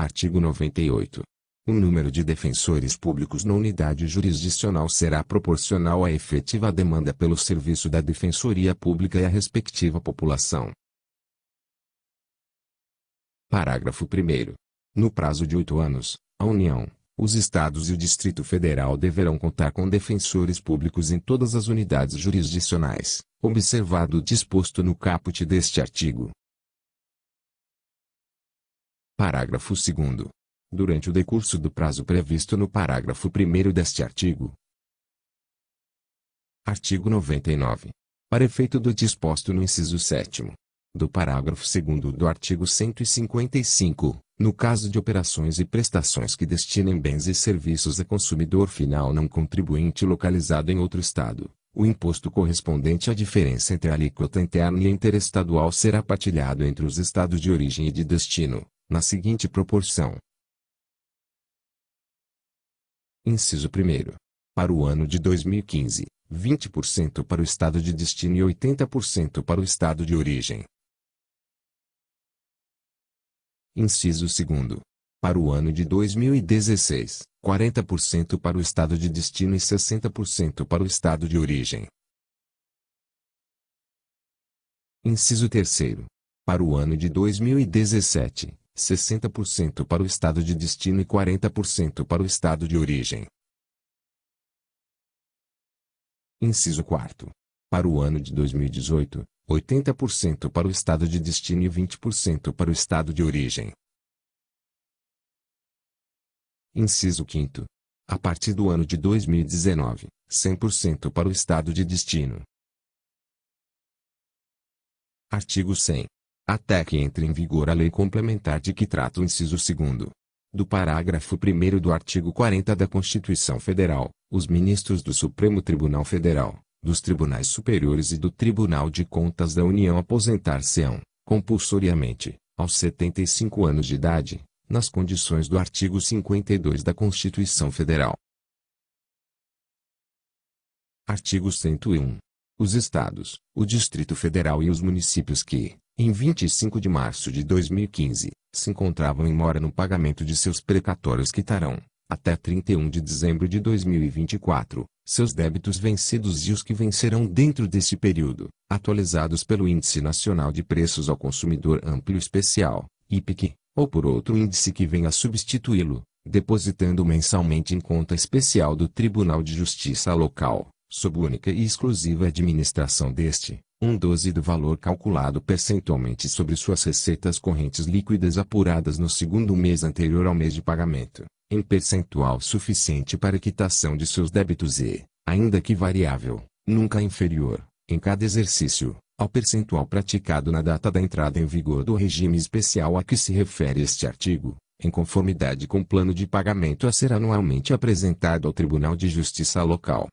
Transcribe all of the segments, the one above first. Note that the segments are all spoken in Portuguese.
Artigo 98. O número de defensores públicos na unidade jurisdicional será proporcional à efetiva demanda pelo serviço da Defensoria Pública e à respectiva população. Parágrafo 1º. No prazo de 8 anos, a União, os Estados e o Distrito Federal deverão contar com defensores públicos em todas as unidades jurisdicionais, observado o disposto no caput deste artigo. Parágrafo 2º. Durante o decurso do prazo previsto no parágrafo 1º deste artigo. Artigo 99. Para efeito do disposto no inciso 7º do parágrafo 2º do artigo 155, no caso de operações e prestações que destinem bens e serviços a consumidor final não contribuinte localizado em outro Estado, o imposto correspondente à diferença entre a alíquota interna e a interestadual será partilhado entre os Estados de origem e de destino, na seguinte proporção. Inciso 1º. Para o ano de 2015, 20% para o Estado de destino e 80% para o Estado de origem. Inciso 2º. Para o ano de 2016, 40% para o Estado de destino e 60% para o Estado de origem. Inciso 3º. Para o ano de 2017, 60% para o Estado de destino e 40% para o Estado de origem. Inciso 4º. Para o ano de 2018, 80% para o Estado de destino e 20% para o Estado de origem. Inciso 5º. A partir do ano de 2019, 100% para o Estado de destino. Artigo 100. Até que entre em vigor a lei complementar de que trata o inciso 2º do parágrafo 1º do artigo 40 da Constituição Federal, os ministros do Supremo Tribunal Federal, dos Tribunais Superiores e do Tribunal de Contas da União aposentar-se-ão, compulsoriamente, aos 75 anos de idade, nas condições do artigo 52 da Constituição Federal. Artigo 101. Os Estados, o Distrito Federal e os municípios que, em 25 de março de 2015, se encontravam em mora no pagamento de seus precatórios quitarão, até 31 de dezembro de 2024, seus débitos vencidos e os que vencerão dentro desse período, atualizados pelo Índice Nacional de Preços ao Consumidor Amplo Especial, IPC, ou por outro índice que venha a substituí-lo, depositando mensalmente em conta especial do Tribunal de Justiça local, sob única e exclusiva administração deste, 1/12 do valor calculado percentualmente sobre suas receitas correntes líquidas apuradas no segundo mês anterior ao mês de pagamento, em percentual suficiente para a quitação de seus débitos e, ainda que variável, nunca inferior, em cada exercício, ao percentual praticado na data da entrada em vigor do regime especial a que se refere este artigo, em conformidade com o plano de pagamento a ser anualmente apresentado ao Tribunal de Justiça local.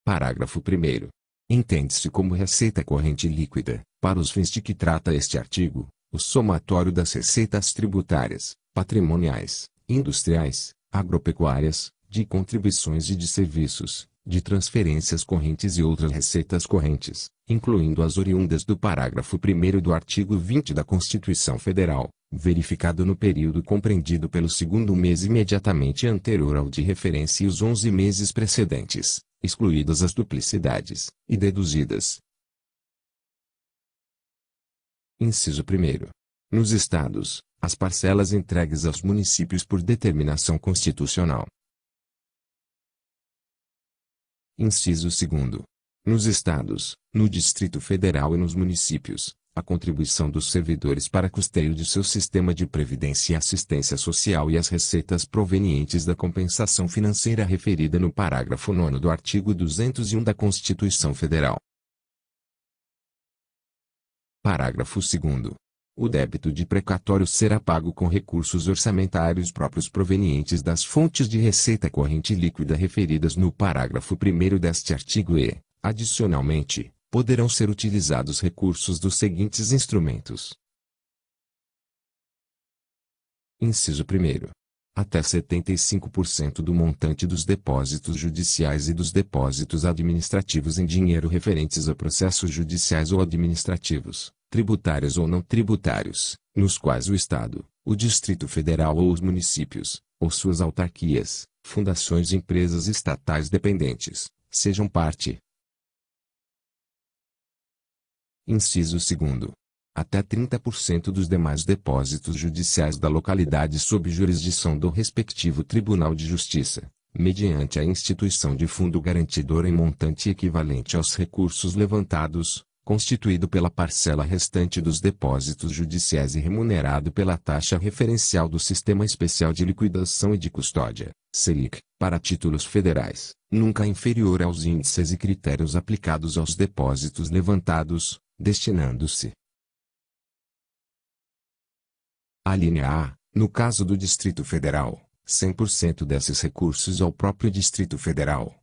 Parágrafo 1º. Entende-se como receita corrente líquida, para os fins de que trata este artigo, o somatório das receitas tributárias, patrimoniais, industriais, agropecuárias, de contribuições e de serviços, de transferências correntes e outras receitas correntes, incluindo as oriundas do parágrafo 1º do artigo 20 da Constituição Federal, verificado no período compreendido pelo segundo mês imediatamente anterior ao de referência e os 11 meses precedentes, excluídas as duplicidades, e deduzidas. Inciso 1º. Nos Estados, as parcelas entregues aos municípios por determinação constitucional. Inciso 2º. Nos Estados, no Distrito Federal e nos municípios, a contribuição dos servidores para custeio de seu sistema de previdência e assistência social e as receitas provenientes da compensação financeira referida no parágrafo 9º do artigo 201 da Constituição Federal. Parágrafo 2º. O débito de precatório será pago com recursos orçamentários próprios provenientes das fontes de receita corrente líquida referidas no parágrafo 1º deste artigo e, adicionalmente, poderão ser utilizados recursos dos seguintes instrumentos. Inciso 1º. Até 75% do montante dos depósitos judiciais e dos depósitos administrativos em dinheiro referentes a processos judiciais ou administrativos, tributários ou não tributários, nos quais o Estado, o Distrito Federal ou os municípios, ou suas autarquias, fundações e empresas estatais dependentes, sejam parte. Inciso 2º. Até 30% dos demais depósitos judiciais da localidade sob jurisdição do respectivo Tribunal de Justiça, mediante a instituição de fundo garantidor em montante equivalente aos recursos levantados, constituído pela parcela restante dos depósitos judiciais e remunerado pela taxa referencial do Sistema Especial de Liquidação e de Custódia, Selic, para títulos federais, nunca inferior aos índices e critérios aplicados aos depósitos levantados, destinando-se. Alínea A. No caso do Distrito Federal, 100% desses recursos ao próprio Distrito Federal.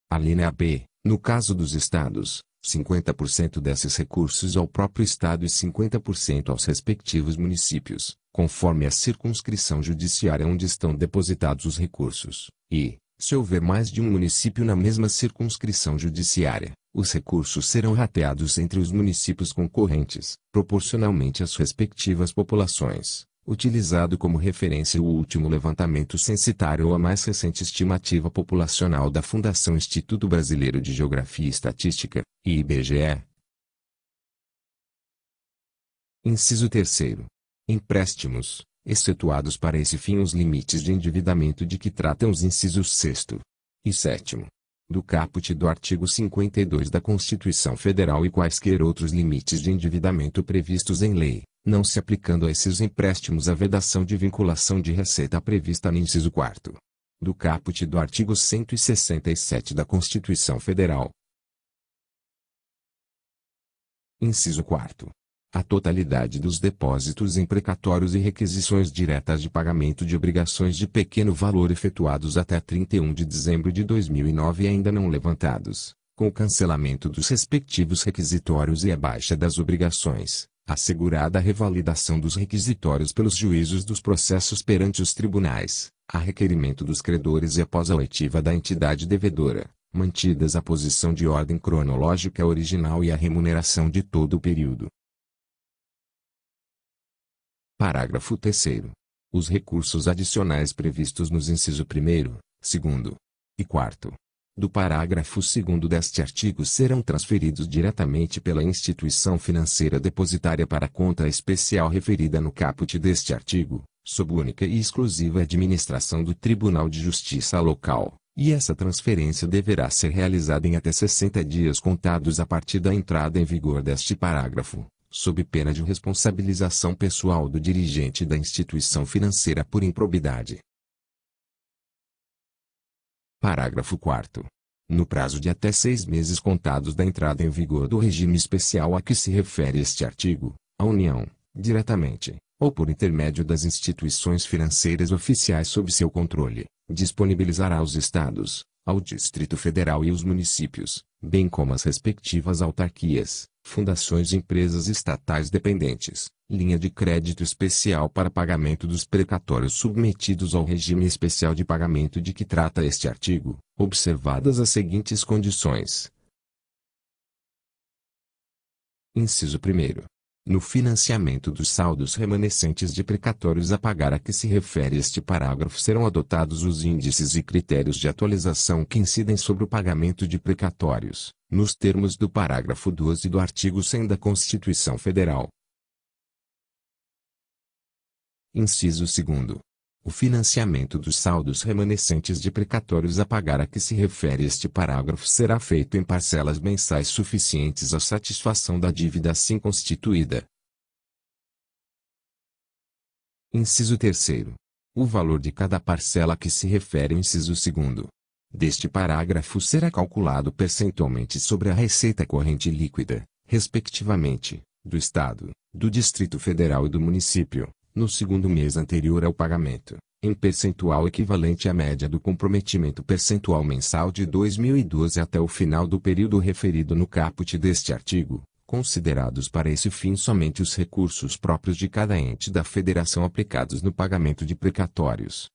Alínea B. No caso dos estados, 50% desses recursos ao próprio estado e 50% aos respectivos municípios, conforme a circunscrição judiciária onde estão depositados os recursos, e, se houver mais de um município na mesma circunscrição judiciária, os recursos serão rateados entre os municípios concorrentes, proporcionalmente às respectivas populações, utilizado como referência o último levantamento censitário ou a mais recente estimativa populacional da Fundação Instituto Brasileiro de Geografia e Estatística, IBGE. Inciso 3º. Empréstimos, excetuados para esse fim os limites de endividamento de que tratam os incisos 6º e 7º do caput do artigo 52 da Constituição Federal e quaisquer outros limites de endividamento previstos em lei, não se aplicando a esses empréstimos a vedação de vinculação de receita prevista no inciso 4º do caput do artigo 167 da Constituição Federal. Inciso 4º. A totalidade dos depósitos imprecatórios e requisições diretas de pagamento de obrigações de pequeno valor efetuados até 31 de dezembro de 2009 e ainda não levantados, com o cancelamento dos respectivos requisitórios e a baixa das obrigações, assegurada a revalidação dos requisitórios pelos juízos dos processos perante os tribunais, a requerimento dos credores e após a oitiva da entidade devedora, mantidas a posição de ordem cronológica original e a remuneração de todo o período. Parágrafo 3º. Os recursos adicionais previstos nos inciso 1º, 2º e 4º do parágrafo 2º deste artigo serão transferidos diretamente pela instituição financeira depositária para a conta especial referida no caput deste artigo, sob única e exclusiva administração do Tribunal de Justiça local, e essa transferência deverá ser realizada em até 60 dias contados a partir da entrada em vigor deste parágrafo, sob pena de responsabilização pessoal do dirigente da instituição financeira por improbidade. Parágrafo 4º. No prazo de até 6 meses contados da entrada em vigor do regime especial a que se refere este artigo, a União, diretamente, ou por intermédio das instituições financeiras oficiais sob seu controle, disponibilizará aos estados, ao Distrito Federal e aos municípios, bem como às respectivas autarquias, fundações e empresas estatais dependentes, linha de crédito especial para pagamento dos precatórios submetidos ao regime especial de pagamento de que trata este artigo, observadas as seguintes condições. Inciso 1º. No financiamento dos saldos remanescentes de precatórios a pagar a que se refere este parágrafo serão adotados os índices e critérios de atualização que incidem sobre o pagamento de precatórios, nos termos do parágrafo 12 do artigo 100 da Constituição Federal. Inciso 2º. O financiamento dos saldos remanescentes de precatórios a pagar a que se refere este parágrafo será feito em parcelas mensais suficientes à satisfação da dívida assim constituída. Inciso 3º. O valor de cada parcela a que se refere o inciso 2º deste parágrafo será calculado percentualmente sobre a receita corrente líquida, respectivamente, do Estado, do Distrito Federal e do município, no segundo mês anterior ao pagamento, em percentual equivalente à média do comprometimento percentual mensal de 2012 até o final do período referido no caput deste artigo, considerados para esse fim somente os recursos próprios de cada ente da federação aplicados no pagamento de precatórios.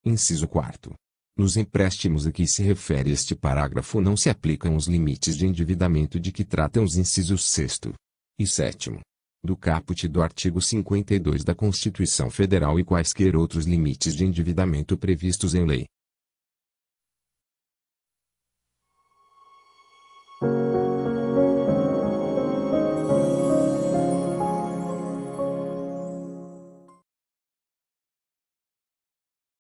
Inciso 4º. Nos empréstimos a que se refere este parágrafo não se aplicam os limites de endividamento de que tratam os incisos 6º e 7º do caput do artigo 52 da Constituição Federal e quaisquer outros limites de endividamento previstos em lei.